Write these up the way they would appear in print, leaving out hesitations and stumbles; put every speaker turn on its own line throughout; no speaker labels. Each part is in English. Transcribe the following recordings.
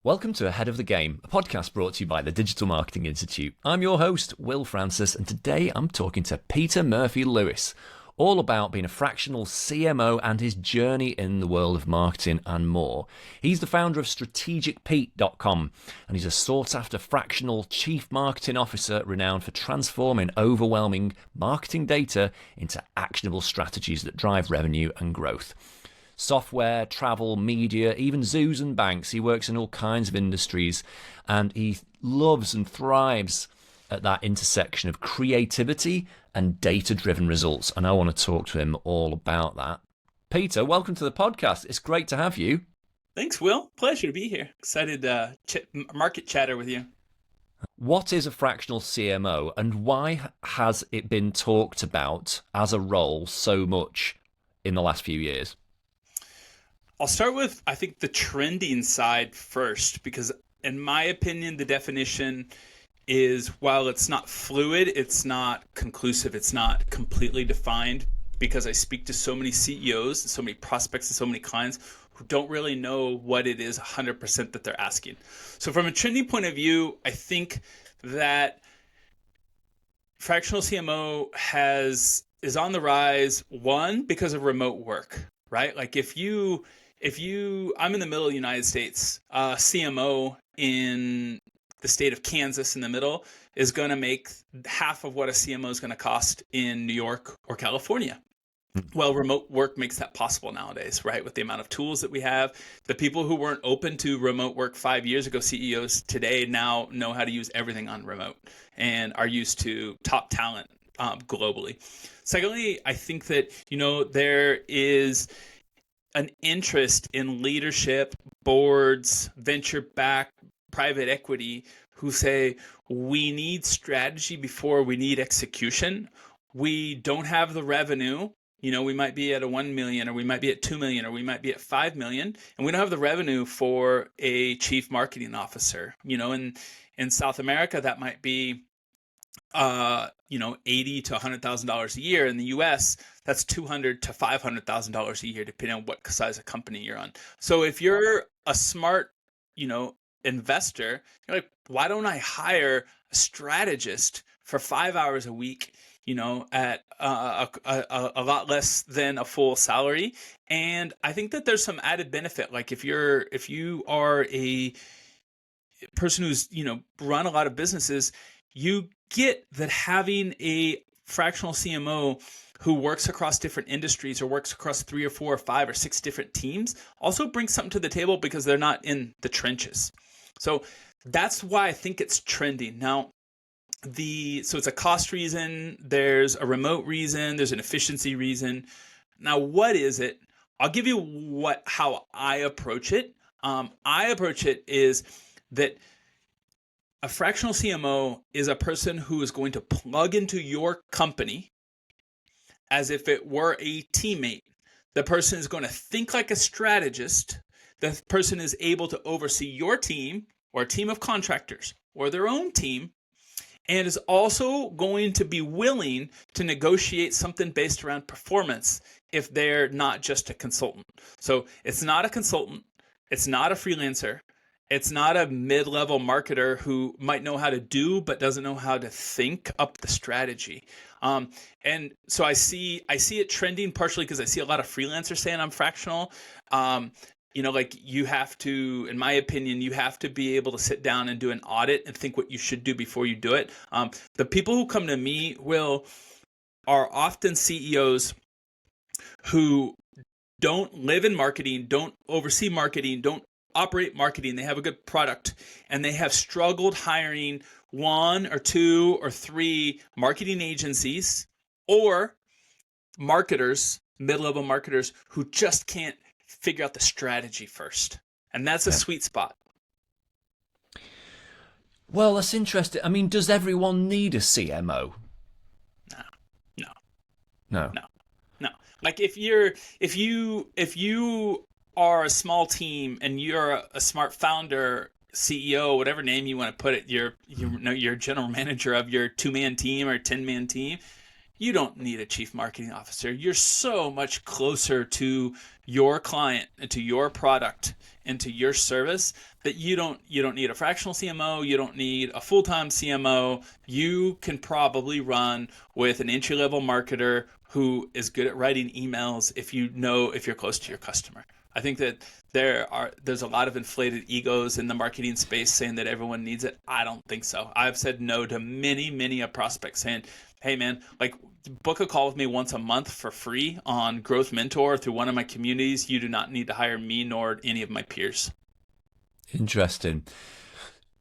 Welcome to Ahead of the Game, a podcast brought to you by the Digital Marketing Institute. I'm your host, Will Francis, and today I'm talking to Peter Murphy-Lewis, all about being a fractional CMO and his journey in the world of marketing and more. He's the founder of strategicpete.com, and he's a sought-after fractional chief marketing officer renowned for transforming overwhelming marketing data into actionable strategies that drive revenue and growth. Software, travel, media, even zoos and banks. He works in all kinds of industries, and he loves and thrives at that intersection of creativity and data-driven results. And I want to talk to him all about that. Peter, welcome to the podcast. It's great to have you.
Thanks, Will. Pleasure to be here. Excited to market chatter with you.
What is a fractional CMO, and why has it been talked about as a role so much in the last few years?
I'll start with, I think, the trending side first, because in my opinion, the definition is, while it's not fluid, it's not conclusive, it's not completely defined, because I speak to so many CEOs, so many prospects, and so many clients who don't really know what it is 100% that they're asking. So from a trending point of view, I think that fractional CMO is on the rise, one, because of remote work, right? Like I'm in the middle of the United States, CMO in the state of Kansas in the middle is going to make half of what a CMO is going to cost in New York or California. Well, remote work makes that possible nowadays, right? With the amount of tools that we have, the people who weren't open to remote work 5 years ago, CEOs today now know how to use everything on remote and are used to top talent globally. Secondly, I think that, there is an interest in leadership, boards, venture-backed private equity who say, we need strategy before we need execution. We don't have the revenue. We might be at a 1 million, or we might be at 2 million, or we might be at 5 million, and we don't have the revenue for a chief marketing officer. In South America, that might be $80,000 to $100,000 a year. In the US, that's $200,000 to $500,000 a year, depending on what size of company you're on. So if you're a smart, investor, you're like, why don't I hire a strategist for 5 hours a week, at a lot less than a full salary? And I think that there's some added benefit. Like if you are a person who's, run a lot of businesses, you get that having a fractional CMO who works across different industries or works across 3 or 4 or 5 or 6 different teams also brings something to the table, because they're not in the trenches. So that's why I think it's trending. Now, so it's a cost reason, there's a remote reason, there's an efficiency reason. Now, what is it? I'll give you how I approach it. I approach it is that a fractional CMO is a person who is going to plug into your company as if it were a teammate. The person is going to think like a strategist. The person is able to oversee your team or a team of contractors or their own team, and is also going to be willing to negotiate something based around performance if they're not just a consultant. So it's not a consultant. It's not a freelancer. It's not a mid-level marketer who might know how to do but doesn't know how to think up the strategy. And so I see it trending partially because I see a lot of freelancers saying I'm fractional. You have to, in my opinion, you have to be able to sit down and do an audit and think what you should do before you do it. The people who come to me, are often CEOs who don't live in marketing, don't oversee marketing, don't operate marketing. They have a good product, and they have struggled hiring 1 or 2 or 3 marketing agencies or marketers, mid-level marketers, who just can't figure out the strategy first. And that's a sweet spot.
Well, that's interesting. I mean, does everyone need a CMO? No.
Like if you are a small team and you're a smart founder, CEO, whatever name you want to put it, you're general manager of your 2-man team or 10-man team, you don't need a chief marketing officer. You're so much closer to your client and to your product and to your service that you don't need a fractional CMO, you don't need a full-time CMO. You can probably run with an entry-level marketer who is good at writing emails if you're close to your customer. I think that there's a lot of inflated egos in the marketing space saying that everyone needs it. I don't think so. I've said no to many a prospect saying, hey man, like book a call with me once a month for free on Growth Mentor through one of my communities. You do not need to hire me nor any of my peers.
Interesting.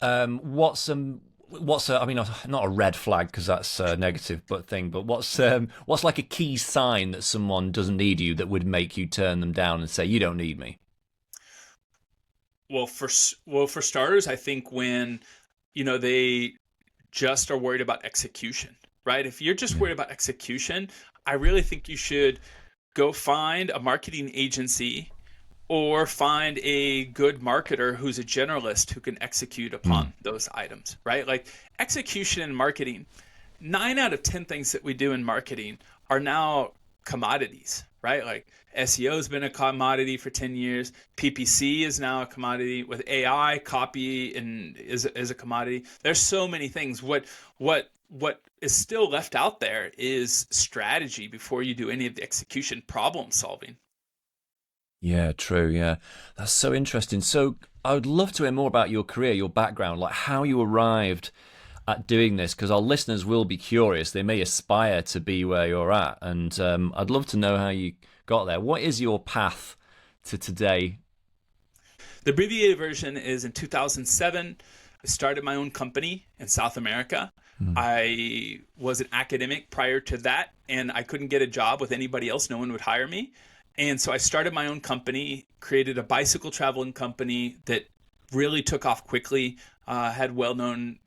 What's I mean, not a red flag because that's a negative thing, but what's like a key sign that someone doesn't need you that would make you turn them down and say, you don't need me?
Well, for starters, I think when, they just are worried about execution, right? If you're just worried about execution, I really think you should go find a marketing agency or find a good marketer who's a generalist who can execute upon those items, right? Like execution in marketing, 9 out of 10 things that we do in marketing are now commodities, right? Like SEO has been a commodity for 10 years. PPC is now a commodity. With AI, copy and is a commodity. There's so many things. What is still left out there is strategy before you do any of the execution, problem solving.
Yeah, true. Yeah, that's so interesting. So I would love to hear more about your career, your background, like how you arrived at doing this, because our listeners will be curious. They may aspire to be where you're at, and I'd love to know how you got there. What is your path to today?
The abbreviated version is in 2007, I started my own company in South America. I was an academic prior to that, and I couldn't get a job with anybody else. No one would hire me. And so I started my own company, created a bicycle traveling company that really took off quickly, had well-known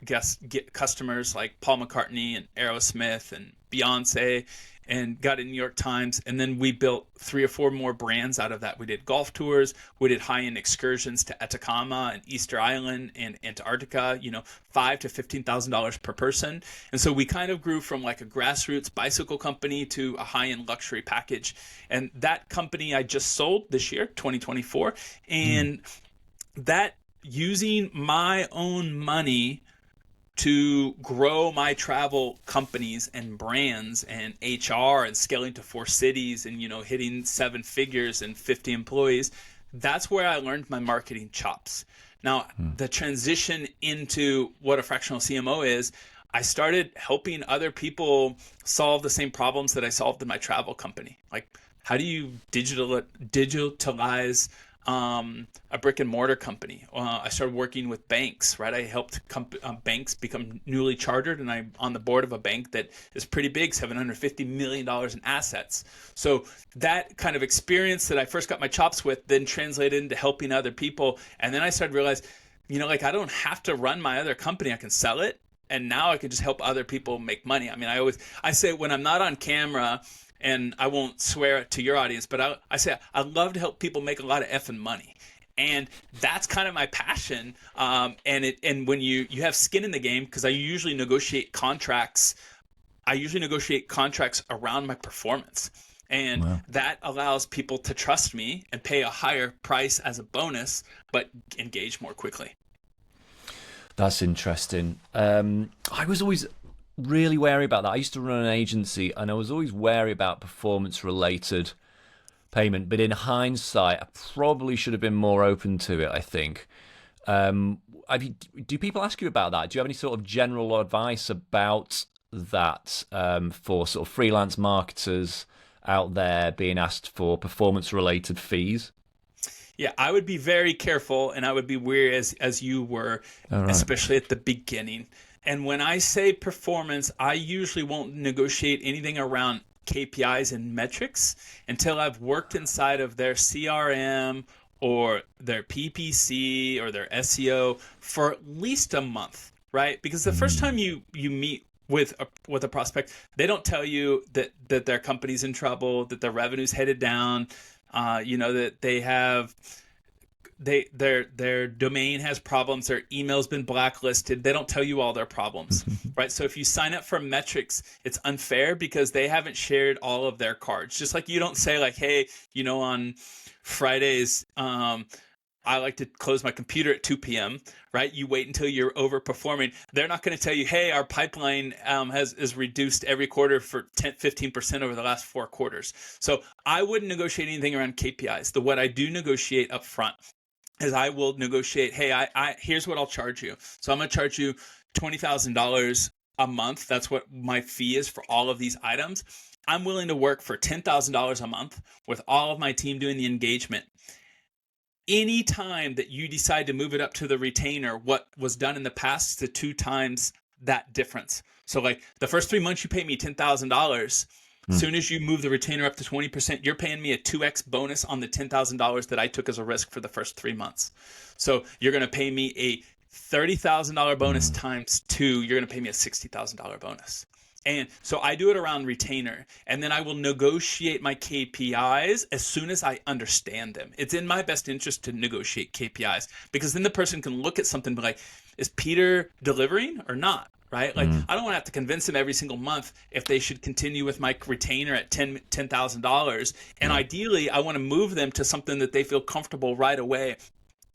customers like Paul McCartney and Aerosmith and Beyonce, and got a New York Times. And then we built 3 or 4 more brands out of that. We did golf tours. We did high-end excursions to Atacama and Easter Island and Antarctica, $5,000 to $15,000 per person. And so we kind of grew from like a grassroots bicycle company to a high-end luxury package. And that company I just sold this year, 2024. And that, using my own money to grow my travel companies and brands and HR and scaling to 4 cities and, hitting 7 figures and 50 employees, that's where I learned my marketing chops. Now, the transition into what a fractional CMO is, I started helping other people solve the same problems that I solved in my travel company. Like, how do you digitalize a brick and mortar company? I started working with banks, right? I helped banks become newly chartered, and I'm on the board of a bank that is pretty big, $750 million in assets. So that kind of experience that I first got my chops with then translated into helping other people. And then I started to realize, I don't have to run my other company. I can sell it. And now I can just help other people make money. I mean, I say when I'm not on camera, and I won't swear to your audience, but I say I love to help people make a lot of effing money. And that's kind of my passion. And when you have skin in the game, because I usually negotiate contracts around my performance. And that allows people to trust me and pay a higher price as a bonus, but engage more quickly.
That's interesting. I was always really wary about that. I used to run an agency, and I was always wary about performance-related payment. But in hindsight, I probably should have been more open to it, I think. Do people ask you about that? Do you have any sort of general advice about that for sort of freelance marketers out there being asked for performance-related fees?
Yeah, I would be very careful, and I would be wary as you were, especially at the beginning. And when I say performance, I usually won't negotiate anything around KPIs and metrics until I've worked inside of their CRM or their PPC or their SEO for at least a month, right? Because the first time you meet with a prospect, they don't tell you that their company's in trouble, that their revenue's headed down, that they have their domain has problems, their email's been blacklisted. They don't tell you all their problems, right? So if you sign up for metrics, it's unfair because they haven't shared all of their cards. Just like you don't say like, hey, on Fridays, I like to close my computer at 2 p.m., right? You wait until you're overperforming. They're not going to tell you, hey, our pipeline is reduced every quarter for 15% over the last 4 quarters. So I wouldn't negotiate anything around KPIs. What I do negotiate up front is I will negotiate, hey, I here's what I'll charge you. So I'm going to charge you $20,000 a month. That's what my fee is for all of these items. I'm willing to work for $10,000 a month with all of my team doing the engagement. Any time that you decide to move it up to the retainer, what was done in the past is the 2 times that difference. So like the first 3 months you pay me $10,000. As soon as you move the retainer up to 20%, you're paying me a 2x bonus on the $10,000 that I took as a risk for the first 3 months. So you're going to pay me a $30,000 bonus times 2. You're going to pay me a $60,000 bonus. And so I do it around retainer, and then I will negotiate my KPIs as soon as I understand them. It's in my best interest to negotiate KPIs because then the person can look at something and be like, is Peter delivering or not? Right? Like I don't want to have to convince them every single month if they should continue with my retainer at $10,000. And ideally, I want to move them to something that they feel comfortable right away.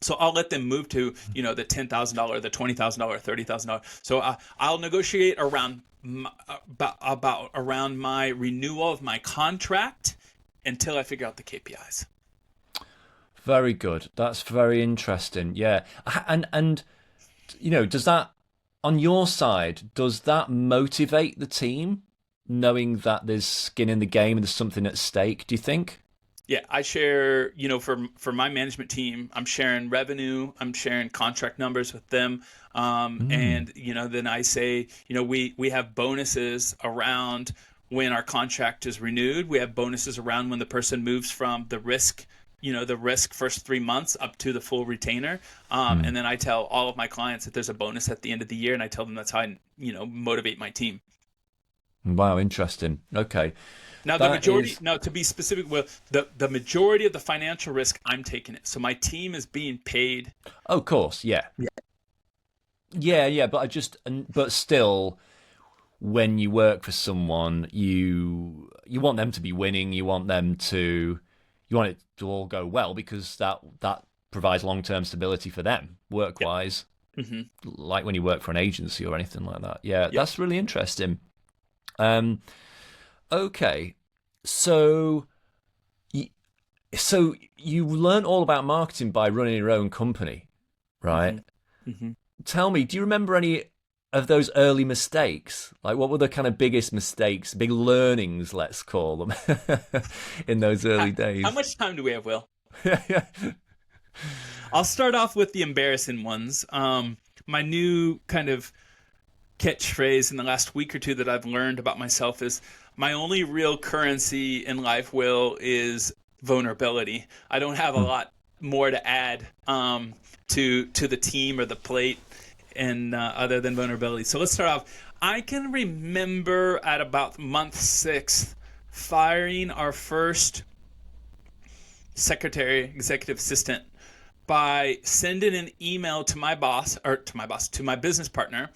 So I'll let them move to, the $10,000, the $20,000, $30,000. So I'll negotiate around my renewal of my contract until I figure out the KPIs.
Very good. That's very interesting. Yeah. And does that, on your side, does that motivate the team, knowing that there's skin in the game and there's something at stake, do you think?
Yeah, I share, for my management team, I'm sharing revenue, I'm sharing contract numbers with them. And, then I say, we have bonuses around when our contract is renewed. We have bonuses around when the person moves from the risk first 3 months up to the full retainer. And then I tell all of my clients that there's a bonus at the end of the year, and I tell them that's how I, motivate my team.
Wow, interesting. Okay.
Now, to be specific, the majority of the financial risk, I'm taking it. So my team is being paid.
Oh, of course, yeah. Yeah. But still, when you work for someone, you want them to be winning. You want it to all go well because that provides long-term stability for them, work-wise. Yep. Like when you work for an agency or anything like that. Yeah, that's really interesting. Okay, so you learn all about marketing by running your own company, right? Tell me, do you remember any of those early mistakes? Like, what were the kind of biggest mistakes, big learnings, let's call them, in those early days?
How much time do we have, Will? I'll start off with the embarrassing ones. My new kind of catchphrase in the last week or two that I've learned about myself is my only real currency in life, Will, is vulnerability. I don't have a lot more to add to the team or the plate and other than vulnerability. So let's start off. I can remember at about month 6 firing our first secretary, executive assistant, by sending an email to my business partner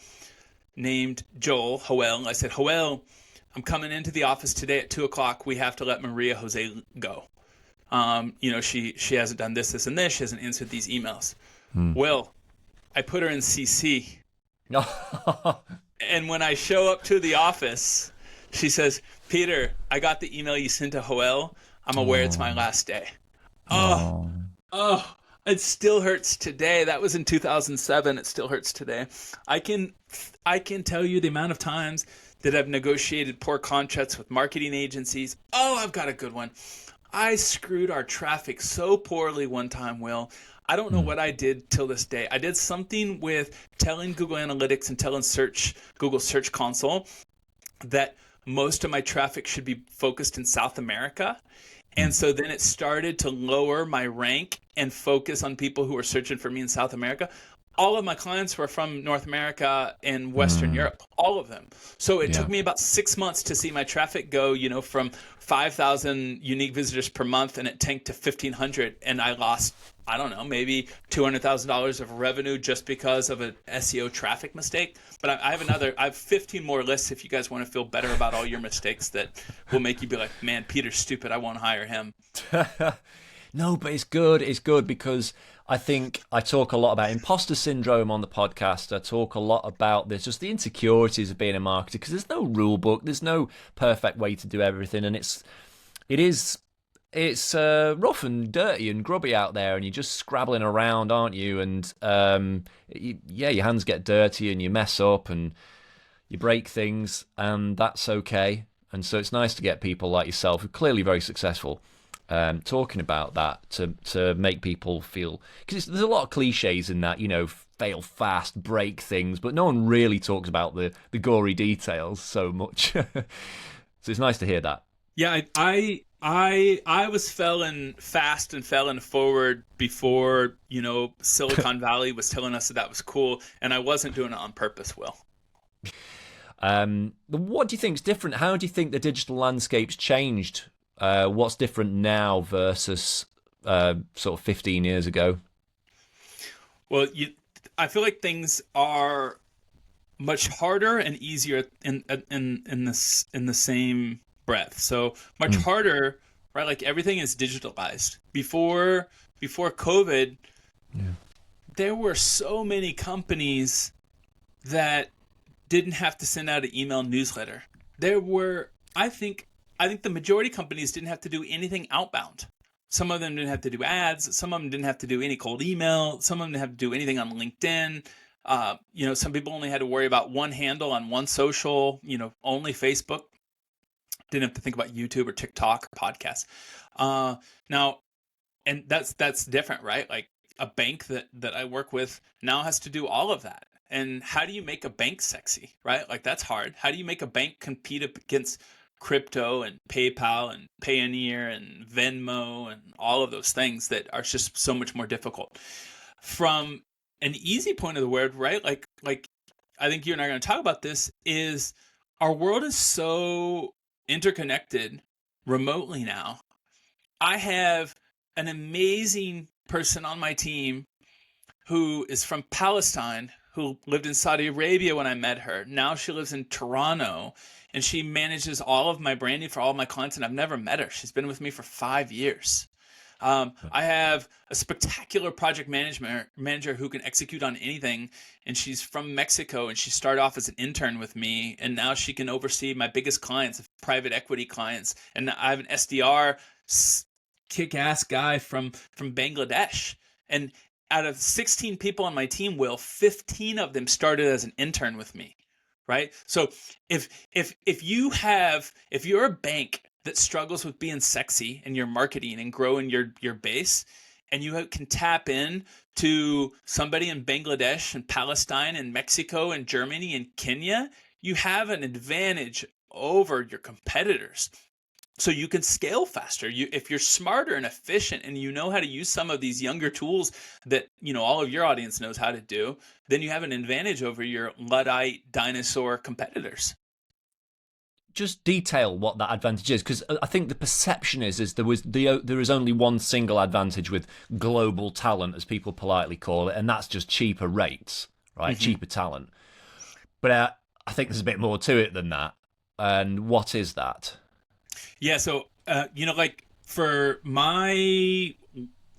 named Joel Hoel. I said, Hoel, I'm coming into the office today at 2:00. We have to let Maria Jose go. She hasn't done this, and this. She hasn't answered these emails. Well, I put her in CC. And when I show up to the office, she says, Peter, I got the email you sent to Hoel. I'm aware it's my last day. Oh, it still hurts today. That was in 2007. It still hurts today. I can tell you the amount of times that I've negotiated poor contracts with marketing agencies. Oh, I've got a good one. I screwed our traffic so poorly one time, Will. I don't know what I did till this day. I did something with telling Google Analytics and telling Google Search Console that most of my traffic should be focused in South America. And so then it started to lower my rank and focus on people who are searching for me in South America. all of my clients were from North America and Western Europe, all of them. So it took me about 6 months to see my traffic go, from 5,000 unique visitors per month, and it tanked to 1,500. And I lost, I don't know, maybe $200,000 of revenue just because of an SEO traffic mistake. But I have 15 more lists if you guys want to feel better about all your mistakes that will make you be like, man, Peter's stupid, I won't hire him.
No, but it's good. It's good because I think I talk a lot about imposter syndrome on the podcast. I talk a lot about this, just the insecurities of being a marketer, because there's no rule book, there's no perfect way to do everything, and it's rough and dirty and grubby out there, and you're just scrabbling around, aren't you? And your hands get dirty and you mess up and you break things, and that's okay. And so it's nice to get people like yourself, who are clearly very successful, talking about that to make people feel, because there's a lot of cliches in that, fail fast, break things, but no one really talks about the gory details so much. So it's nice to hear that.
Yeah, I was failing fast and failing forward before Silicon Valley was telling us that was cool, and I wasn't doing it on purpose, Will.
What do you think is different? How do you think the digital landscape's changed? What's different now versus sort of 15 years ago?
Well, I feel like things are much harder and easier in the same breath. So much harder, right? Like everything is digitalized. Before COVID, there were so many companies that didn't have to send out an email newsletter. There were, I think the majority of companies didn't have to do anything outbound. Some of them didn't have to do ads. Some of them didn't have to do any cold email. Some of them didn't have to do anything on LinkedIn. Some people only had to worry about one handle on one social, only Facebook. Didn't have to think about YouTube or TikTok or podcasts. Now, and that's different, right? Like a bank that I work with now has to do all of that. And how do you make a bank sexy, right? Like that's hard. How do you make a bank compete against crypto and PayPal and Payoneer and Venmo and all of those things that are just so much more difficult? From an easy point of the word, right? Like I think you and I are going to talk about this, is our world is so interconnected remotely now. I have an amazing person on my team who is from Palestine, who lived in Saudi Arabia when I met her. Now she lives in Toronto, and she manages all of my branding for all of my clients, and I've never met her. She's been with me for 5 years. I have a spectacular project manager who can execute on anything, and she's from Mexico, and she started off as an intern with me, and now she can oversee my biggest clients, private equity clients. And I have an SDR, kick-ass guy from Bangladesh. And out of 16 people on my team, Will, 15 of them started as an intern with me, right? So if you're a bank that struggles with being sexy in your marketing and growing your base, and you can tap in to somebody in Bangladesh and Palestine and Mexico and Germany and Kenya, you have an advantage over your competitors. So you can scale faster. If you're smarter and efficient and you know how to use some of these younger tools that all of your audience knows how to do, then you have an advantage over your Luddite dinosaur competitors.
Just detail what that advantage is, because I think the perception is there is only one single advantage with global talent, as people politely call it, and that's just cheaper rates, right? Mm-hmm. Cheaper talent. But I think there's a bit more to it than that. And what is that?
Yeah, so like for my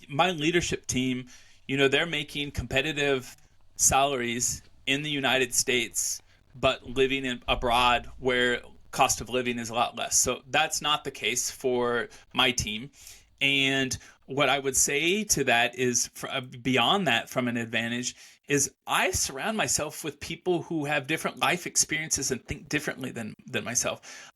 leadership team, they're making competitive salaries in the United States, but living abroad where cost of living is a lot less. So that's not the case for my team. And what I would say to that is, beyond that, from an advantage, is I surround myself with people who have different life experiences and think differently than myself.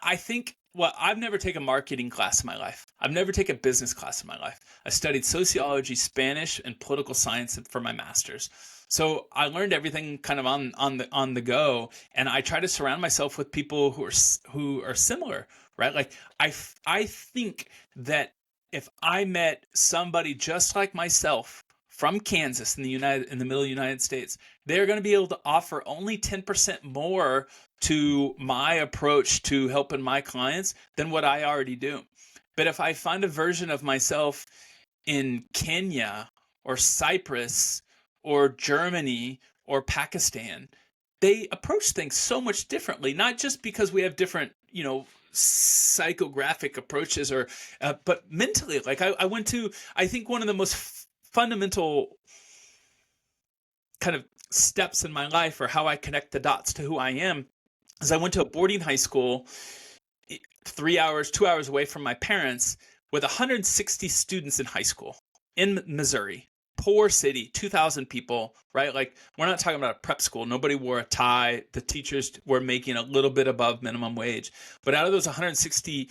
I think, I've never taken a marketing class in my life. I've never taken a business class in my life. I studied sociology, Spanish, and political science for my master's. So I learned everything kind of on the go, and I try to surround myself with people who are similar, right? Like I think that if I met somebody just like myself from Kansas in the middle of the United States, they're going to be able to offer only 10% more to my approach to helping my clients than what I already do. But if I find a version of myself in Kenya or Cyprus or Germany or Pakistan, they approach things so much differently, not just because we have different, psychographic approaches but mentally. Like I went to, I think one of the most fundamental kind of steps in my life, or how I connect the dots to who I am, is I went to a boarding high school 2 hours away from my parents, with 160 students in high school in Missouri. Poor city, 2,000 people, right? Like, we're not talking about a prep school. Nobody wore a tie. The teachers were making a little bit above minimum wage. But out of those 160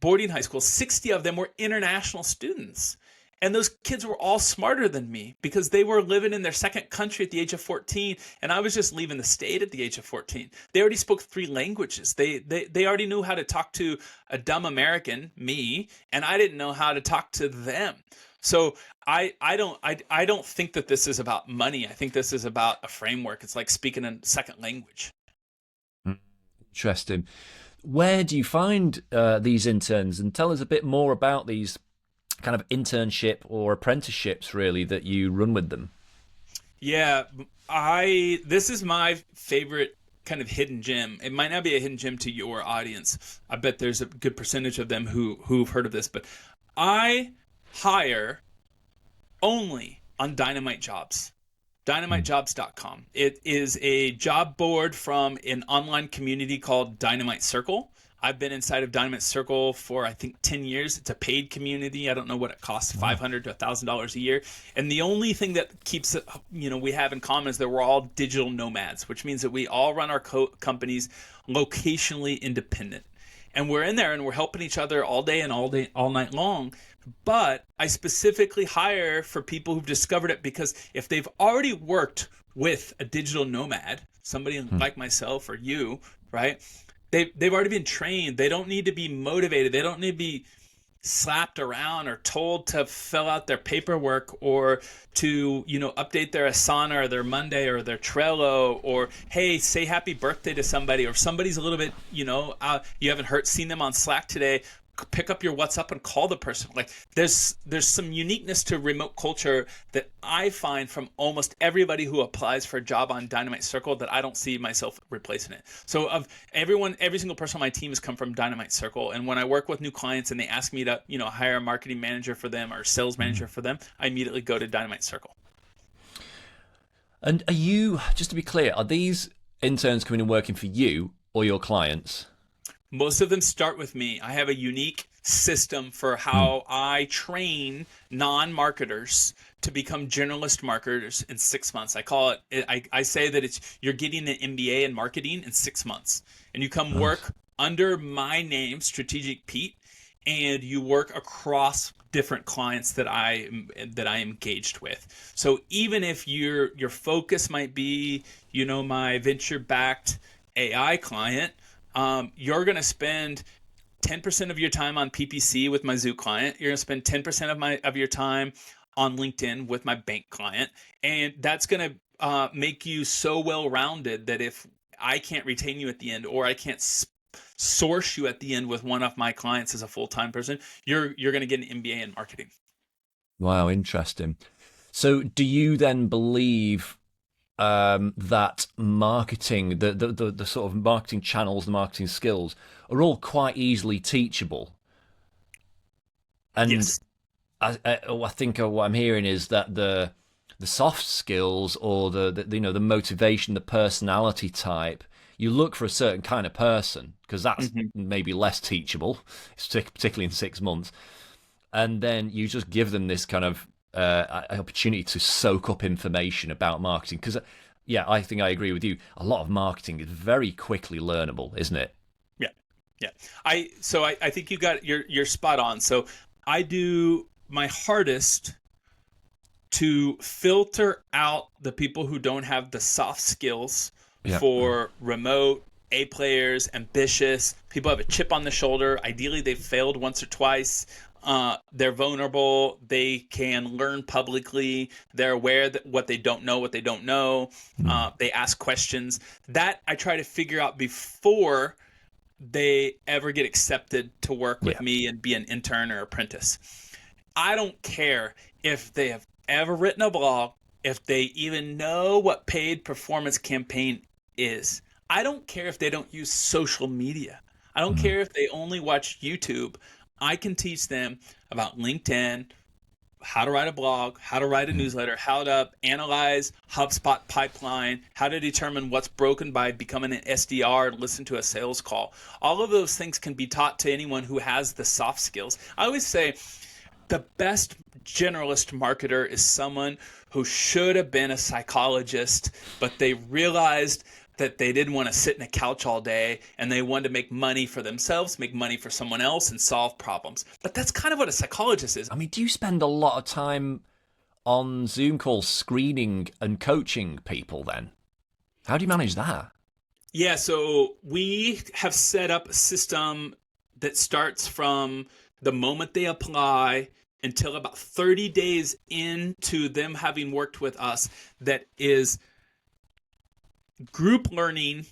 boarding high schools, 60 of them were international students. And those kids were all smarter than me because they were living in their second country at the age of 14. And I was just leaving the state at the age of 14. They already spoke 3 languages. They already knew how to talk to a dumb American, me, and I didn't know how to talk to them. So I don't think that this is about money. I think this is about a framework. It's like speaking a second language.
Interesting. Where do you find these interns? And tell us a bit more about these kind of internship or apprenticeships, really, that you run with them.
Yeah, this is my favorite kind of hidden gem. It might not be a hidden gem to your audience. I bet there's a good percentage of them who've heard of this, but I hire only on Dynamite Jobs. DynamiteJobs.com. It is a job board from an online community called Dynamite Circle. I've been inside of Dynamite Circle for, I think, 10 years. It's a paid community. I don't know what it costs, $500 to $1,000 a year. And the only thing that keeps it, we have in common is that we're all digital nomads, which means that we all run our companies locationally independent. And we're in there and we're helping each other all day and all night long. But I specifically hire for people who've discovered it, because if they've already worked with a digital nomad, somebody like myself or you, right? They've already been trained. They don't need to be motivated. They don't need to be slapped around or told to fill out their paperwork or to, update their Asana or their Monday or their Trello, or, hey, say happy birthday to somebody, or somebody's a little bit, you haven't seen them on Slack today. Pick up your WhatsApp and call the person. Like, there's some uniqueness to remote culture that I find from almost everybody who applies for a job on Dynamite Circle, that I don't see myself replacing it. So every single person on my team has come from Dynamite Circle. And when I work with new clients and they ask me to, hire a marketing manager for them or sales manager for them, I immediately go to Dynamite Circle.
And are you, just to be clear, are these interns coming and working for you or your clients?
Most of them start with me. I have a unique system for how I train non-marketers to become generalist marketers in 6 months. I call it, I say that you're getting an MBA in marketing in 6 months. And you come work under my name, Strategic Pete, and you work across different clients that I am engaged with. So even if your focus might be, my venture-backed AI client, you're going to spend 10% of your time on PPC with my Zoo client. You're going to spend 10% of your time on LinkedIn with my bank client. And that's going to make you so well-rounded that if I can't retain you at the end, or I can't source you at the end with one of my clients as a full-time person, you're going to get an MBA in marketing.
Wow, interesting. So do you then believe that marketing, the sort of marketing channels, the marketing skills are all quite easily teachable? And
yes.
I think what I'm hearing is that the soft skills, or the motivation, the personality type, you look for a certain kind of person, because that's maybe less teachable, particularly in 6 months, and then you just give them this kind of opportunity to soak up information about marketing. Because I think I agree with you, a lot of marketing is very quickly learnable, isn't it?
Yeah. I think you're spot on. So I do my hardest to filter out the people who don't have the soft skills for remote, A players, ambitious, people have a chip on the shoulder. Ideally, they've failed once or twice. they're vulnerable. They can learn publicly. They're aware that what they don't know. They ask questions. That I try to figure out before they ever get accepted to work with me and be an intern or apprentice. I don't care if they have ever written a blog, if they even know what paid performance campaign is. I don't care if they don't use social media. I don't care if they only watch YouTube. I can teach them about LinkedIn, how to write a blog, how to write a newsletter, how to analyze HubSpot pipeline, how to determine what's broken by becoming an SDR and listen to a sales call. All of those things can be taught to anyone who has the soft skills. I always say the best generalist marketer is someone who should have been a psychologist, but they realized that they didn't want to sit in a couch all day and they wanted to make money for themselves, make money for someone else, and solve problems. But that's kind of what a psychologist is.
I mean, do you spend a lot of time on Zoom calls screening and coaching people then? How do you manage that?
Yeah, so we have set up a system that starts from the moment they apply until about 30 days into them having worked with us, that is group learning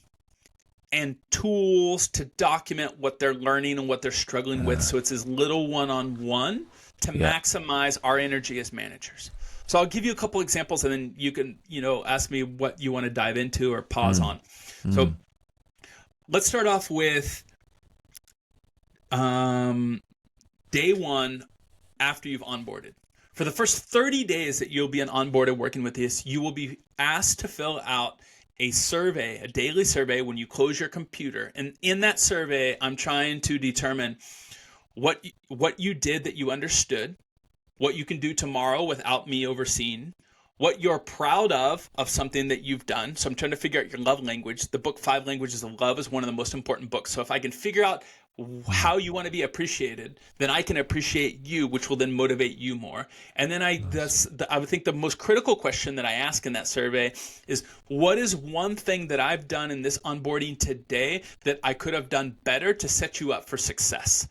and tools to document what they're learning and what they're struggling with. So it's as little one-on-one to maximize our energy as managers. So I'll give you a couple examples and then you can, ask me what you want to dive into or pause on. So let's start off with day one after you've onboarded. For the first 30 days that you'll be onboarded working with this, you will be asked to fill out a survey, a daily survey when you close your computer. And in that survey, I'm trying to determine what you did that you understood, what you can do tomorrow without me overseeing, what you're proud of something that you've done. So I'm trying to figure out your love language. The book 5 Languages of Love is one of the most important books. So if I can figure out how you want to be appreciated, then I can appreciate you, which will then motivate you more. And then I would think the most critical question that I ask in that survey is, what is one thing that I've done in this onboarding today that I could have done better to set you up for success?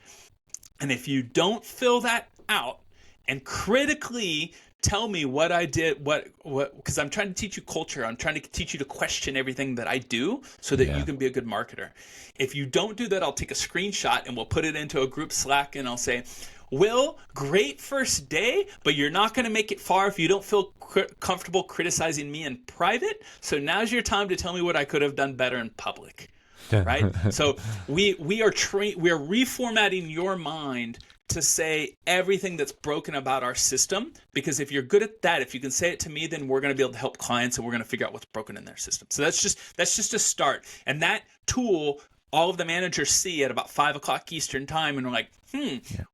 And if you don't fill that out and critically tell me what I did, because I'm trying to teach you culture. I'm trying to teach you to question everything that I do so that you can be a good marketer. If you don't do that, I'll take a screenshot and we'll put it into a group Slack and I'll say, Will, great first day, but you're not going to make it far if you don't feel comfortable criticizing me in private. So now's your time to tell me what I could have done better in public. Right? So we are reformatting your mind to say everything that's broken about our system, because if you're good at that, if you can say it to me, then we're going to be able to help clients and we're going to figure out what's broken in their system. So that's just a start. And that tool, all of the managers see at about 5 o'clock Eastern time, and we're like,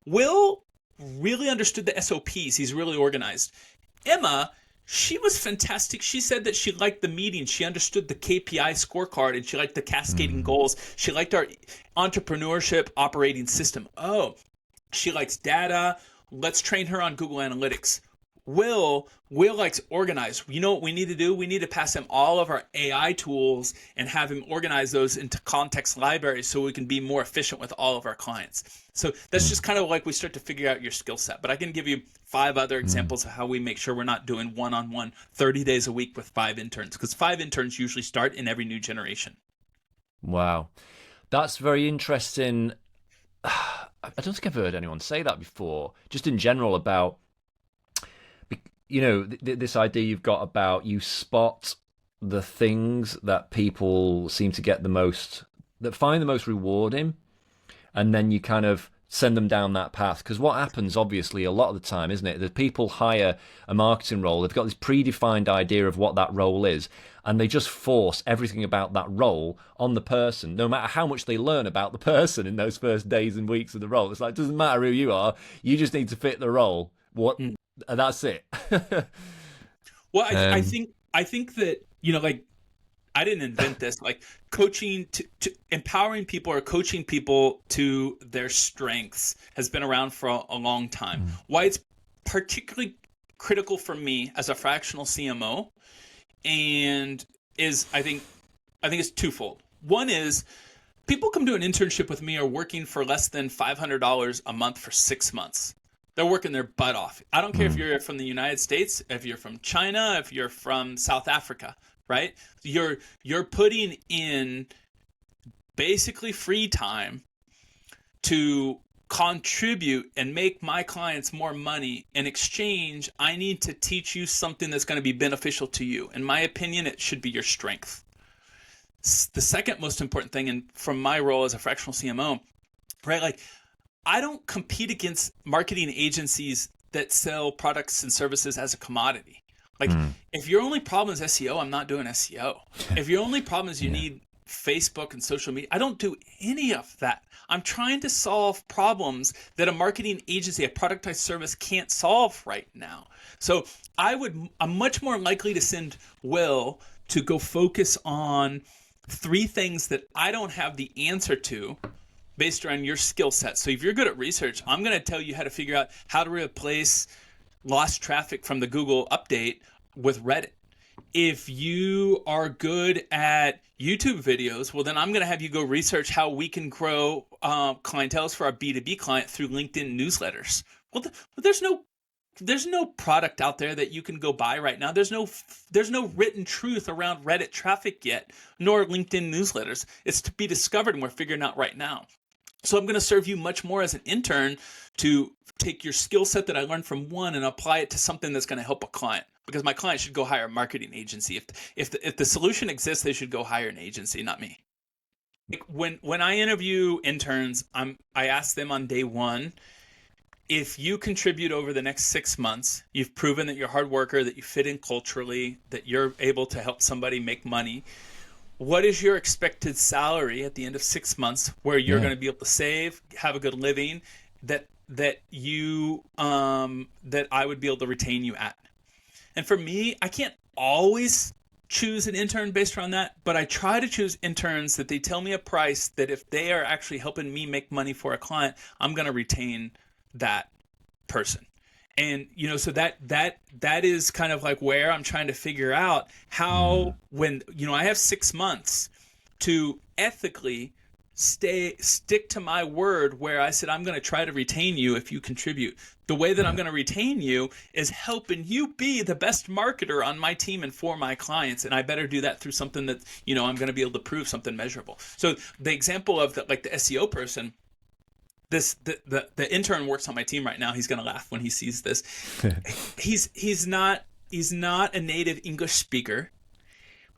Will really understood the SOPs. He's really organized. Emma, she was fantastic. She said that she liked the meeting. She understood the KPI scorecard and she liked the cascading goals. She liked our entrepreneurship operating system. Oh, she likes data. Let's train her on Google Analytics. Will likes organized. You know what we need to do? We need to pass him all of our AI tools and have him organize those into context libraries so we can be more efficient with all of our clients. So that's just kind of like we start to figure out your skill set. But I can give you 5 other examples of how we make sure we're not doing one-on-one 30 days a week with 5 interns, because 5 interns usually start in every new generation.
Wow. That's very interesting. I don't think I've heard anyone say that before, just in general about, this idea you've got about you spot the things that people seem to get the most, that find the most rewarding, and then you kind of send them down that path. Because what happens, obviously, a lot of the time, isn't it, that people hire a marketing role, they've got this predefined idea of what that role is, and they just force everything about that role on the person, no matter how much they learn about the person in those first days and weeks of the role. It's like, it doesn't matter who you are, you just need to fit the role. And that's it.
Well, I think that, I didn't invent this. Like, coaching to empowering people or coaching people to their strengths has been around for a long time. Why it's particularly critical for me as a fractional CMO and is I think it's twofold. One is people come to an internship with me are working for less than $500 a month for 6 months. They're working their butt off. I don't care if you're from the United States, if you're from China, if you're from South Africa, right? You're putting in basically free time to contribute and make my clients more money. In exchange, I need to teach you something that's going to be beneficial to you. In my opinion, it should be your strength. The second most important thing, and from my role as a fractional CMO, right? Like, I don't compete against marketing agencies that sell products and services as a commodity. Like, if your only problem is SEO, I'm not doing SEO. If your only problem is you need Facebook and social media, I don't do any of that. I'm trying to solve problems that a marketing agency, a productized service can't solve right now. So I'm much more likely to send Will to go focus on 3 things that I don't have the answer to based on your skill set. So if you're good at research, I'm going to tell you how to figure out how to replace lost traffic from the Google update with Reddit. If you are good at YouTube videos, well, then I'm going to have you go research how we can grow clienteles for our B2B client through LinkedIn newsletters. Well, there's no product out there that you can go buy right now. There's no written truth around Reddit traffic yet, nor LinkedIn newsletters. It's to be discovered, and we're figuring out right now. So I'm going to serve you much more as an intern to take your skill set that I learned from one and apply it to something that's going to help a client. Because my client should go hire a marketing agency. If the solution exists, they should go hire an agency, not me. Like when I interview interns, I ask them on day 1, if you contribute over the next 6 months, you've proven that you're a hard worker, that you fit in culturally, that you're able to help somebody make money. What is your expected salary at the end of 6 months where you're going to be able to save, have a good living, that I would be able to retain you at? And for me, I can't always choose an intern based on that, but I try to choose interns that they tell me a price that if they are actually helping me make money for a client, I'm going to retain that person. And, so that is kind of like where I'm trying to figure out how, when, I have 6 months to ethically stick to my word where I said, I'm going to try to retain you if you contribute. The way that I'm going to retain you is helping you be the best marketer on my team and for my clients. And I better do that through something that, I'm going to be able to prove something measurable. So the example of the SEO person, the intern works on my team right now. He's going to laugh when he sees this. He's not a native English speaker.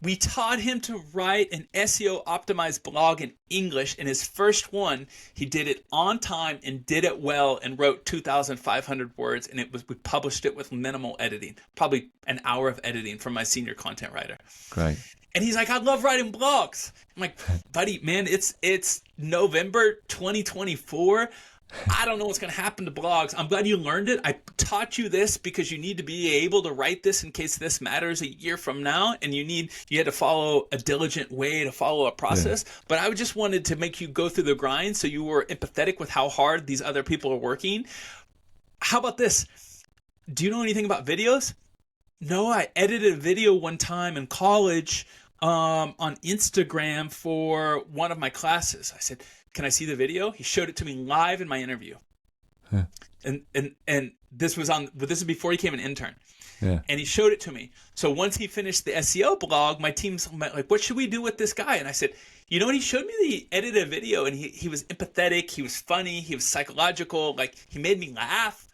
We taught him to write an SEO optimized blog in English. In his first one, he did it on time and did it well and wrote 2,500 words. And we published it with minimal editing, probably an hour of editing from my senior content writer.
Great.
And he's like, I love writing blogs. I'm like, buddy, man, it's November 2024. I don't know what's going to happen to blogs. I'm glad you learned it. I taught you this because you need to be able to write this in case this matters a year from now. And you had to follow a diligent way to follow a process. Yeah. But I just wanted to make you go through the grind so you were empathetic with how hard these other people are working. How about this? Do you know anything about videos? No, I edited a video one time in college on Instagram for one of my classes. I said, can I see the video? He showed it to me live in my interview. Huh. And this is before he became an intern. Yeah. And he showed it to me. So once he finished the SEO blog, my team's like, what should we do with this guy? And I said, you know what? He showed me the edited video and he was empathetic. He was funny. He was psychological. Like, he made me laugh.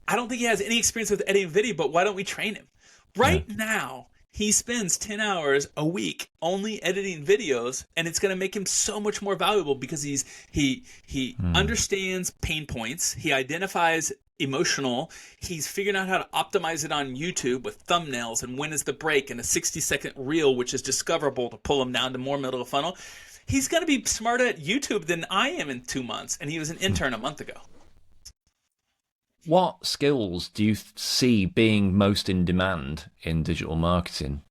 I don't think he has any experience with editing video, but why don't we train him? Right now, he spends 10 hours a week only editing videos, and it's going to make him so much more valuable because he understands pain points. He identifies emotional. He's figuring out how to optimize it on YouTube with thumbnails and when is the break and a 60-second reel, which is discoverable to pull him down to more middle of the funnel. He's going to be smarter at YouTube than I am in 2 months, and he was an intern a month ago.
What skills do you see being most in demand in digital marketing?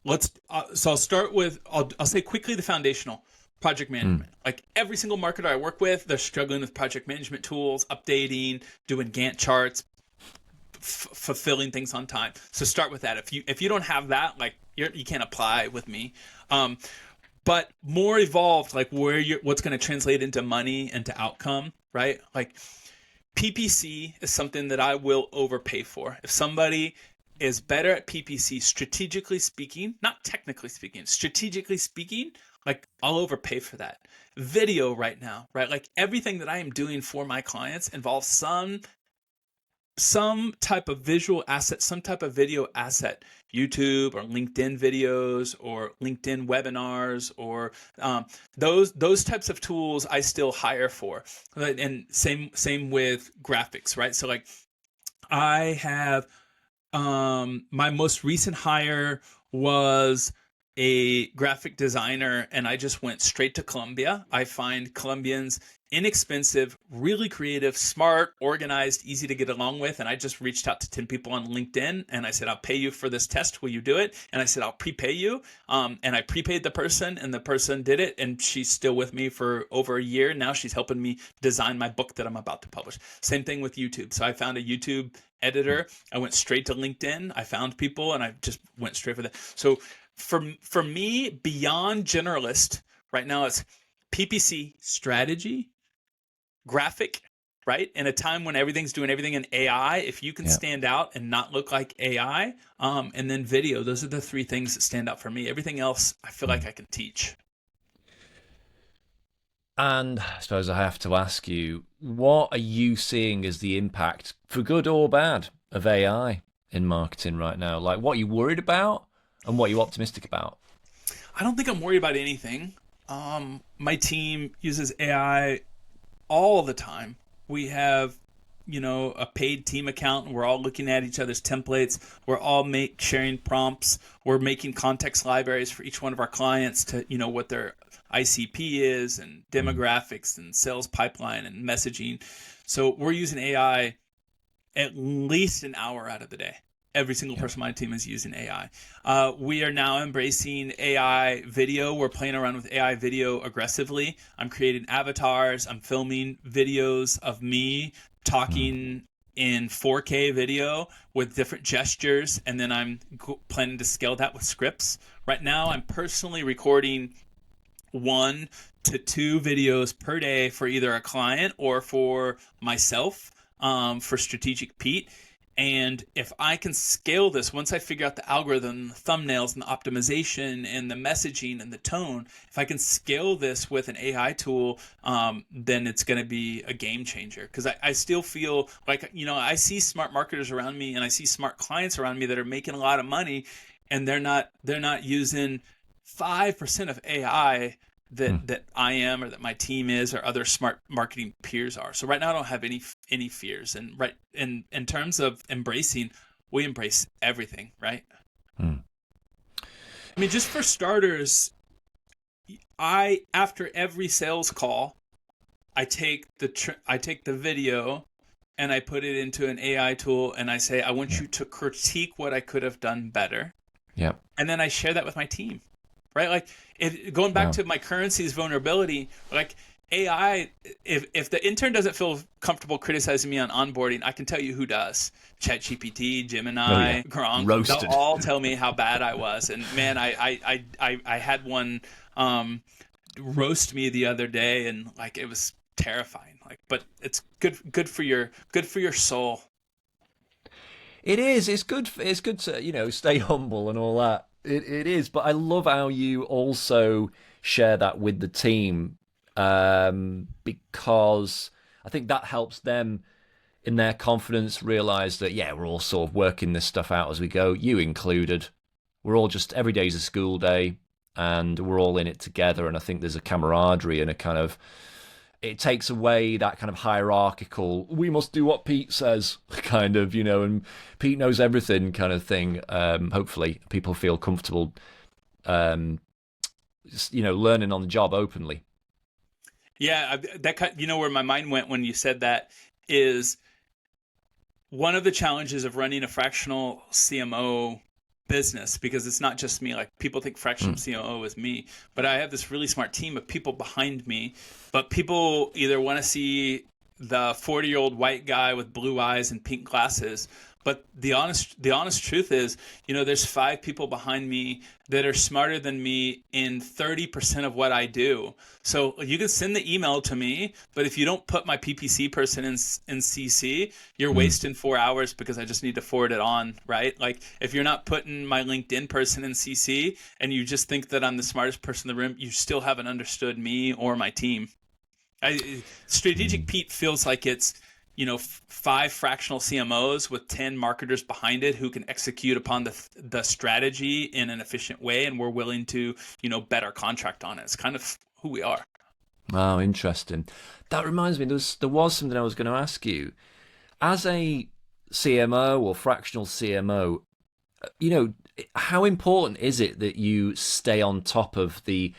So I'll start with, I'll say quickly the foundational, project management. Like every single marketer I work with, they're struggling with project management tools, updating, doing Gantt charts, fulfilling things on time. So start with that. If you don't have that, like you can't apply with me. but more evolved, like what's going to translate into money and to outcome, right? Like PPC is something that I will overpay for. If somebody is better at PPC, strategically speaking, not technically speaking, strategically speaking, like I'll overpay for that. Video right now, right? Like everything that I am doing for my clients involves some type of visual asset, some type of video asset, YouTube or LinkedIn videos or LinkedIn webinars or those types of tools I still hire for. And same with graphics, right? So like I have my most recent hire was a graphic designer, and I just went straight to Colombia. I find Colombians inexpensive, really creative, smart, organized, easy to get along with. And I just reached out to 10 people on LinkedIn and I said, I'll pay you for this test. Will you do it? And I said, I'll prepay you. And I prepaid the person, and the person did it. And she's still with me for over a year. Now she's helping me design my book that I'm about to publish. Same thing with YouTube. So I found a YouTube editor. I went straight to LinkedIn. I found people and I just went straight for that. So for me, beyond generalist, right now it's PPC, strategy, graphic, right? In a time when everything's doing everything in AI, if you can stand out and not look like AI, and then video, those are the three things that stand out for me. Everything else, I feel like I can teach.
And I suppose I have to ask you, what are you seeing as the impact, for good or bad, of AI in marketing right now? Like, what are you worried about and what are you optimistic about?
I don't think I'm worried about anything. My team uses AI all the time. We have, a paid team account, and we're all looking at each other's templates. We're all sharing prompts. We're making context libraries for each one of our clients to, what their ICP is and demographics and sales pipeline and messaging. So we're using AI at least an hour out of the day. Every single person on my team is using AI. We are now embracing AI video. We're playing around with AI video aggressively. I'm creating avatars. I'm filming videos of me talking in 4K video with different gestures, and then I'm planning to scale that with scripts. Right now, I'm personally recording 1 to 2 videos per day for either a client or for myself, for Strategic Pete. And if I can scale this, once I figure out the algorithm, the thumbnails and the optimization and the messaging and the tone, if I can scale this with an AI tool, then it's going to be a game changer. Because I still feel like, I see smart marketers around me and I see smart clients around me that are making a lot of money, and they're not using 5% of AI that I am, or that my team is, or other smart marketing peers are. So right now I don't have any fears. And right in terms of embracing, we embrace everything, right? I mean, just for starters, after every sales call, I take the video and I put it into an AI tool, and I say, I want you to critique what I could have done better.
Yeah.
And then I share that with my team. Right? Like, going back to my currency's vulnerability, like AI, if the intern doesn't feel comfortable criticizing me on onboarding, I can tell you who does. ChatGPT, Gemini, Gronk,
Roasted.
they'll all tell me how bad I was. And man, I had one roast me the other day, and like, it was terrifying. Like, but it's good for your soul.
It is. It's good to, stay humble and all that. It is, but I love how you also share that with the team, because I think that helps them in their confidence realize that, we're all sort of working this stuff out as we go, you included. We're all just, every day's a school day and we're all in it together. And I think there's a camaraderie and a kind of, it takes away that kind of hierarchical, we must do what Pete says kind of, and Pete knows everything kind of thing. Hopefully people feel comfortable, learning on the job openly.
Yeah, where my mind went when you said that is one of the challenges of running a fractional CMO business, because it's not just me. Like, people think fractional CMO is me, but I have this really smart team of people behind me. But people either want to see the 40-year-old white guy with blue eyes and pink glasses, But the honest truth is, there's 5 people behind me that are smarter than me in 30% of what I do. So you can send the email to me, but if you don't put my PPC person in CC, you're wasting 4 hours because I just need to forward it on, right? Like if you're not putting my LinkedIn person in CC and you just think that I'm the smartest person in the room, you still haven't understood me or my team. Strategic Pete feels like it's 5 fractional CMOs with 10 marketers behind it who can execute upon the strategy in an efficient way, and we're willing to bet our contract on it. It's kind of who we are.
Wow, interesting. That reminds me, there was something I was going to ask you. As a CMO or fractional CMO, how important is it that you stay on top of the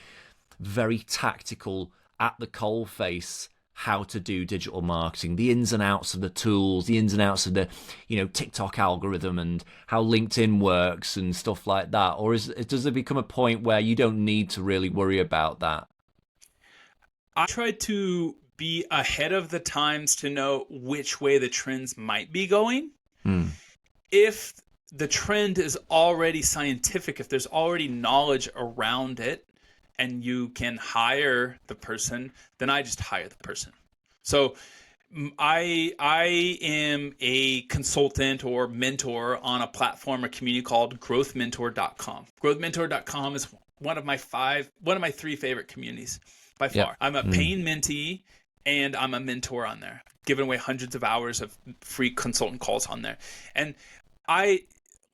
very tactical, at the coalface, how to do digital marketing, the ins and outs of the tools, the ins and outs of the, TikTok algorithm and how LinkedIn works and stuff like that? Or does there become a point where you don't need to really worry about that?
I try to be ahead of the times to know which way the trends might be going. If the trend is already scientific, if there's already knowledge around it, and you can hire the person, then I just hire the person. So I am a consultant or mentor on a platform or community called growthmentor.com. Growthmentor.com is one of my 3 favorite communities by far.
Yeah.
I'm a paying mentee and I'm a mentor on there, giving away hundreds of hours of free consultant calls on there. And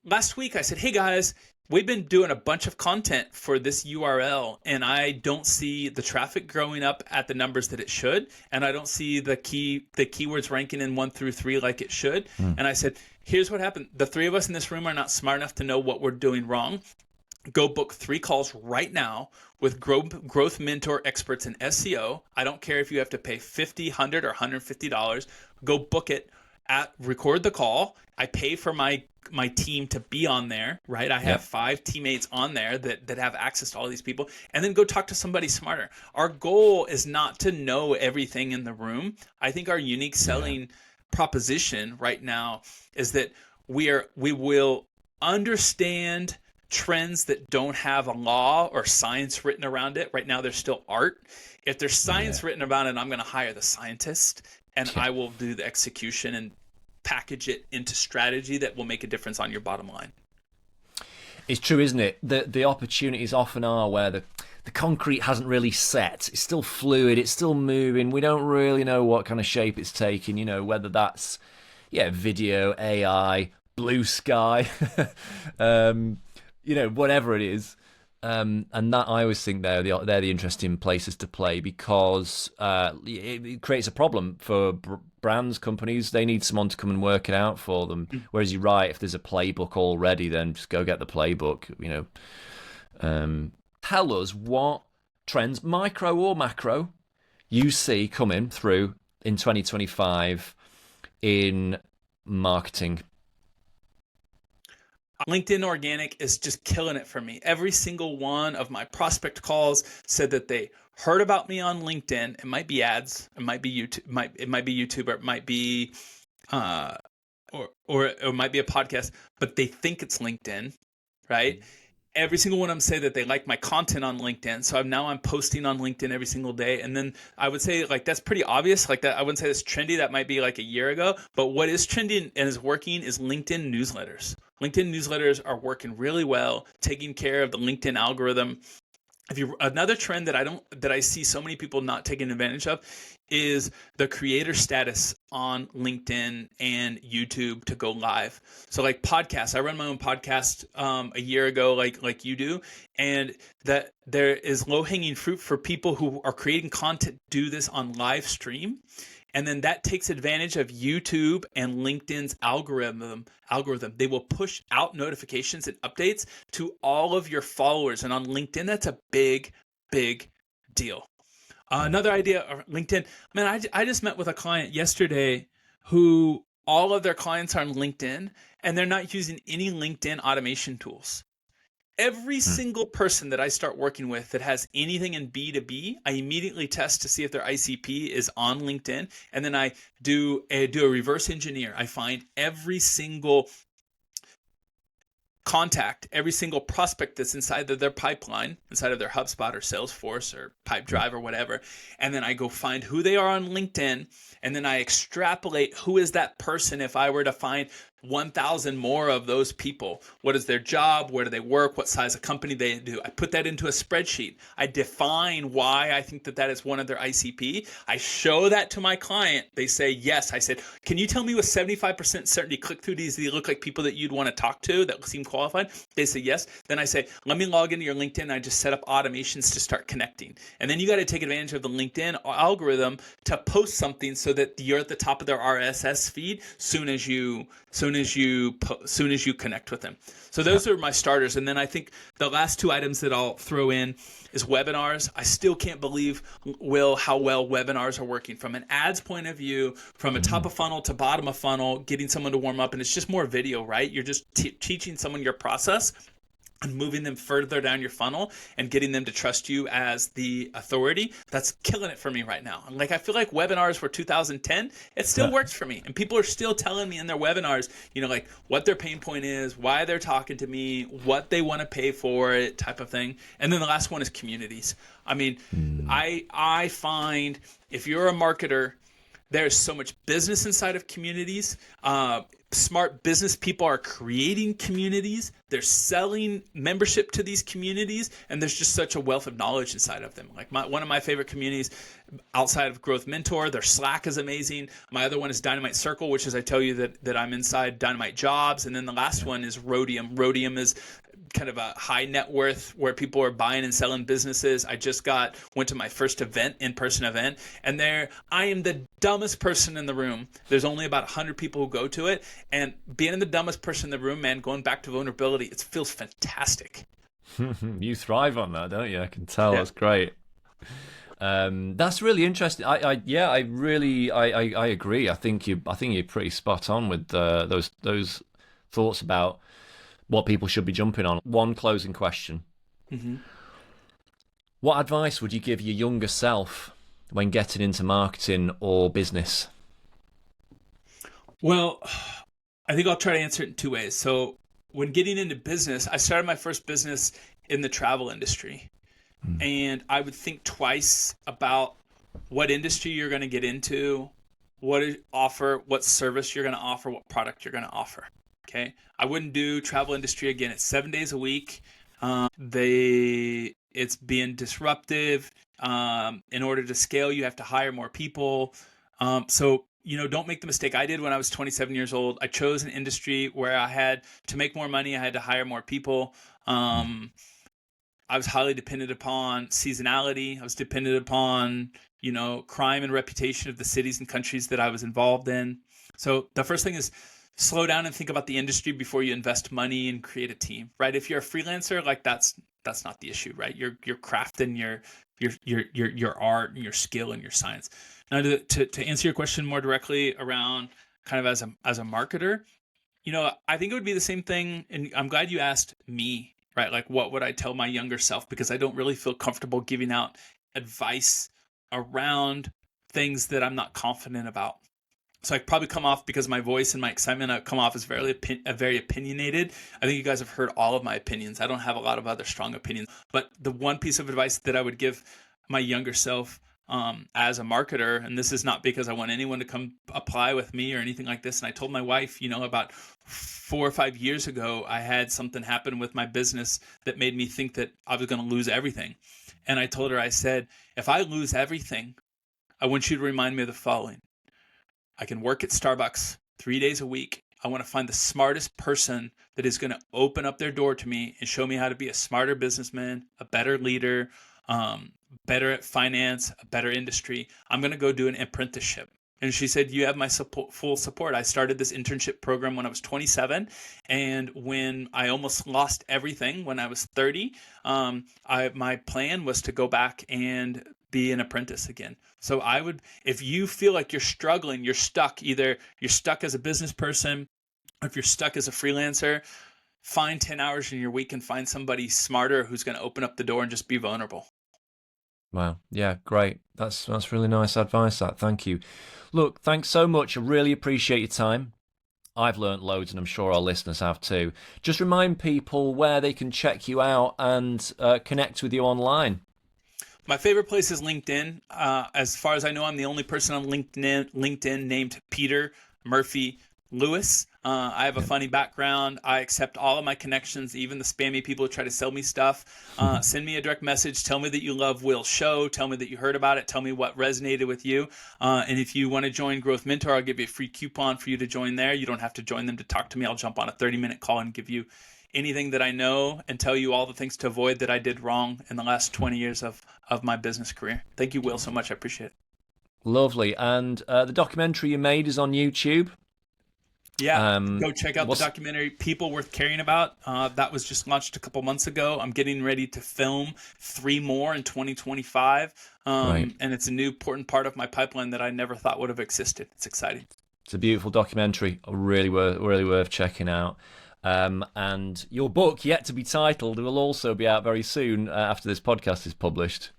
last week I said, hey guys, we've been doing a bunch of content for this URL, and I don't see the traffic growing up at the numbers that it should, and I don't see the keywords ranking in 1 through 3 like it should. And I said, here's what happened. The 3 of us in this room are not smart enough to know what we're doing wrong. Go book 3 calls right now with growth mentor experts in SEO. I don't care if you have to pay $50, $100, or $150. Go book it. Record the call. I pay for my team to be on there, right? I have 5 teammates on there that have access to all these people, and then go talk to somebody smarter. Our goal is not to know everything in the room. I think our unique selling proposition right now is that we will understand trends that don't have a law or science written around it. Right now, there's still art. If there's science written about it, I'm going to hire the scientist, and I will do the execution and package it into strategy that will make a difference on your bottom line.
It's true, isn't it? The opportunities often are where the concrete hasn't really set. It's still fluid. It's still moving. We don't really know what kind of shape it's taking, whether that's, video, AI, blue sky, whatever it is. And that, I always think they're the interesting places to play, because it creates a problem for brands, companies. They need someone to come and work it out for them. Whereas you're right, if there's a playbook already, then just go get the playbook. Tell us what trends, micro or macro, you see coming through in 2025 in marketing.
LinkedIn organic is just killing it for me. Every single one of my prospect calls said that they heard about me on LinkedIn. It might be ads, it might be YouTube, it might be YouTube, or it might be or it might be a podcast, but they think it's LinkedIn, right? Every single one of them say that they like my content on LinkedIn. So I'm posting on LinkedIn every single day. And then I would say, like, that's pretty obvious. Like, that, I wouldn't say that's trendy. That might be like a year ago. But what is trendy and is working is LinkedIn newsletters. LinkedIn newsletters are working really well, taking care of the LinkedIn algorithm. Another trend that I see so many people not taking advantage of is the creator status on LinkedIn and YouTube to go live. So like podcasts, I run my own podcast a year ago, like you do, and that there is low-hanging fruit for people who are creating content, do this on live stream. And then that takes advantage of YouTube and LinkedIn's algorithm. They will push out notifications and updates to all of your followers. And on LinkedIn, that's a big, big deal. Another idea of LinkedIn. Man, I just met with a client yesterday who all of their clients are on LinkedIn, and they're not using any LinkedIn automation tools. Every single person that I start working with that has anything in B2B, I immediately test to see if their ICP is on LinkedIn. And then I do a reverse engineer. I find every single contact, every single prospect that's inside of their pipeline, inside of their HubSpot or Salesforce or Pipedrive or whatever. And then I go find who they are on LinkedIn. And then I extrapolate who is that person if I were to find 1,000 more of those people. What is their job? Where do they work? What size of company they do? I put that into a spreadsheet. I define why I think that is one of their ICP. I show that to my client. They say yes. I said, can you tell me with 75% certainty, click through these, they look like people that you'd want to talk to that seem qualified? They say yes. Then I say, let me log into your LinkedIn. And I just set up automations to start connecting. And then you got to take advantage of the LinkedIn algorithm to post something so that you're at the top of their RSS feed soon as you connect with them. So those are my starters. And then I think the last two items that I'll throw in is webinars. I still can't believe, Will, how well webinars are working from an ads point of view, from a top of funnel to bottom of funnel, getting someone to warm up. And it's just more video, right? You're just teaching someone your process and moving them further down your funnel and getting them to trust you as the authority. That's killing it for me right now. Like, I feel like webinars were 2010. It still works for me. And people are still telling me in their webinars, like what their pain point is, why they're talking to me, what they want to pay for it, type of thing. And then the last one is communities. I mean, I find if you're a marketer, there's so much business inside of communities. Smart business people are creating communities. They're selling membership to these communities, and there's just such a wealth of knowledge inside of them. Like one of my favorite communities outside of Growth Mentor, their Slack is amazing. My other one is Dynamite Circle, which is I tell you that I'm inside Dynamite Jobs. And then the last one is Rhodium. Rhodium is kind of a high net worth where people are buying and selling businesses. I just went to my first in-person event, and I am the dumbest person in the room. There's only about 100 people who go to it, and being the dumbest person in the room, man, going back to vulnerability, it feels fantastic.
You thrive on that, don't you? I can tell. Yeah. That's great. That's really interesting. I agree. I think you're pretty spot on with those thoughts about what people should be jumping on. One closing question. Mm-hmm. What advice would you give your younger self when getting into marketing or business?
Well, I think I'll try to answer it in two ways. So when getting into business, I started my first business in the travel industry. And I would think twice about what industry you're going to get into, what service you're going to offer, what product you're going to offer. Okay. I wouldn't do travel industry again. It's 7 days a week. It's being disruptive. In order to scale, you have to hire more people. So don't make the mistake I did when I was 27 years old. I chose an industry where I had to make more money. I had to hire more people. I was highly dependent upon seasonality. I was dependent upon, crime and reputation of the cities and countries that I was involved in. So the first thing is slow down and think about the industry before you invest money and create a team, right? If you're a freelancer, like that's not the issue, right? Your craft and your art and your skill and your science. Now to answer your question more directly around kind of as a marketer, I think it would be the same thing. And I'm glad you asked me, right? Like, what would I tell my younger self? Because I don't really feel comfortable giving out advice around things that I'm not confident about. So I probably come off, because my voice and my excitement, I come off as very opinionated. I think you guys have heard all of my opinions. I don't have a lot of other strong opinions. But the one piece of advice that I would give my younger self as a marketer, and this is not because I want anyone to come apply with me or anything like this. And I told my wife, about 4 or 5 years ago, I had something happen with my business that made me think that I was going to lose everything. And I told her, I said, if I lose everything, I want you to remind me of the following. I can work at Starbucks 3 days a week. I want to find the smartest person that is going to open up their door to me and show me how to be a smarter businessman, a better leader, better at finance, a better industry. I'm going to go do an apprenticeship. And she said, you have my full support. I started this internship program when I was 27. And when I almost lost everything when I was 30, my plan was to go back and be an apprentice again. So if you feel like you're struggling, you're stuck, either you're stuck as a business person, or if you're stuck as a freelancer, find 10 hours in your week and find somebody smarter who's going to open up the door and just be vulnerable.
Wow. Yeah, great. That's really nice advice, that. Thank you. Look, thanks so much. I really appreciate your time. I've learnt loads, and I'm sure our listeners have too. Just remind people where they can check you out and connect with you online.
My favorite place is LinkedIn. As far as I know, I'm the only person on LinkedIn named Peter Murphy Lewis. I have a funny background. I accept all of my connections, even the spammy people who try to sell me stuff. Send me a direct message. Tell me that you love Will's show. Tell me that you heard about it. Tell me what resonated with you. And if you want to join Growth Mentor, I'll give you a free coupon for you to join there. You don't have to join them to talk to me. I'll jump on a 30-minute call and give you anything that I know and tell you all the things to avoid that I did wrong in the last 20 years of my business career. Thank you, Will, so much. I appreciate it.
Lovely. And the documentary you made is on YouTube.
Yeah, go check out the documentary People Worth Caring About. That was just launched a couple months ago. I'm getting ready to film 3 more in 2025. And it's a new important part of my pipeline that I never thought would have existed. It's exciting.
It's a beautiful documentary, really worth checking out. And your book, yet to be titled, will also be out very soon after this podcast is published.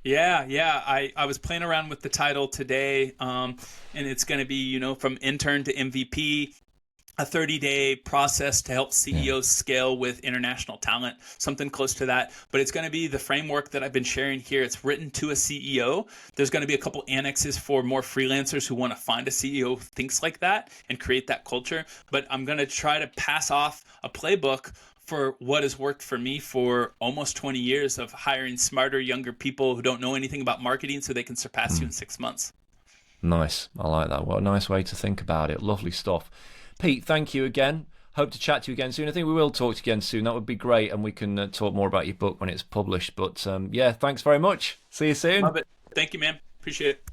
Yeah. I was playing around with the title today, and it's going to be, from intern to MVP, a 30-day process to help CEOs scale with international talent, something close to that. But it's going to be the framework that I've been sharing here. It's written to a CEO. There's going to be a couple annexes for more freelancers who want to find a CEO who thinks like that and create that culture. But I'm going to try to pass off a playbook for what has worked for me for almost 20 years of hiring smarter, younger people who don't know anything about marketing so they can surpass you in 6 months.
Nice. I like that. What a nice way to think about it. Lovely stuff. Pete, thank you again. Hope to chat to you again soon. I think we will talk to you again soon. That would be great, and we can talk more about your book when it's published. But yeah, thanks very much. See you soon.
Love it. Thank you, man. Appreciate it.